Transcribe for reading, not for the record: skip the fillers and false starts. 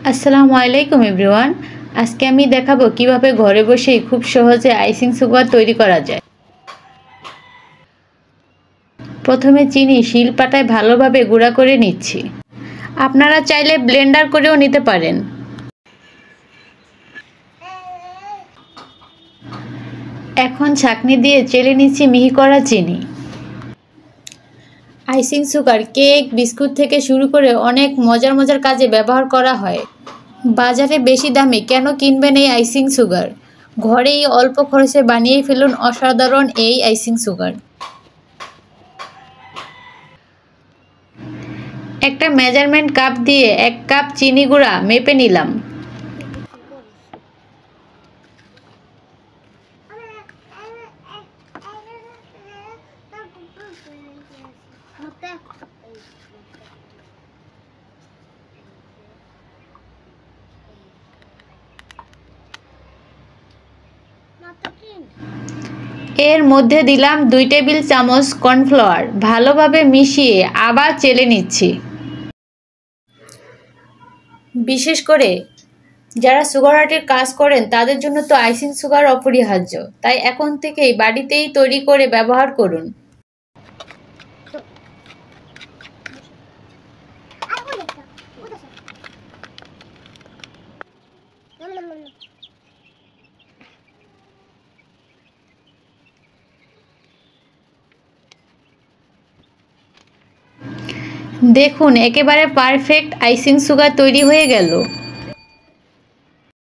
আসসালামু আলাইকুম এভরিওয়ান। আজকে আমি দেখাবো কিভাবে ঘরে বসেই খুব সহজে আইসিং সুগার তৈরি করা যায়। প্রথমে চিনি শিলপাটায় ভালোভাবে গুঁড়া করে নিচ্ছি। আপনারা চাইলে ব্লেন্ডার করেও নিতে পারেন। এখন ছাঁকনি দিয়ে চেলে নিচ্ছি মিহি করা চিনি। আইসিং সুগার কেক, বিস্কুট থেকে শুরু করে অনেক মজার মজার কাজে ব্যবহার করা হয়। বাজারে বেশি দামে কেন কিনবেন এই আইসিং সুগার? ঘরেই অল্প খরচে বানিয়ে ফেলুন অসাধারণ এই আইসিং সুগার। একটা মেজারমেন্ট কাপ দিয়ে 1 কাপ চিনি গুঁড়া মেপে নিলাম। এর মধ্যে দিলাম 2 টেবিল চামচ কর্নফ্লাওয়ার। ভালোভাবে মিশিয়ে আবার চেলে নিচ্ছি। বিশেষ করে যারা সুগার আর্টের কাজ করেন তাদের জন্য তো আইসিং সুগার অপরিহার্য, তাই এখন থেকেই বাড়িতেই তৈরি করে ব্যবহার করুন। দেখুন, একেবারে পারফেক্ট আইসিং সুগার তৈরি হয়ে গেল।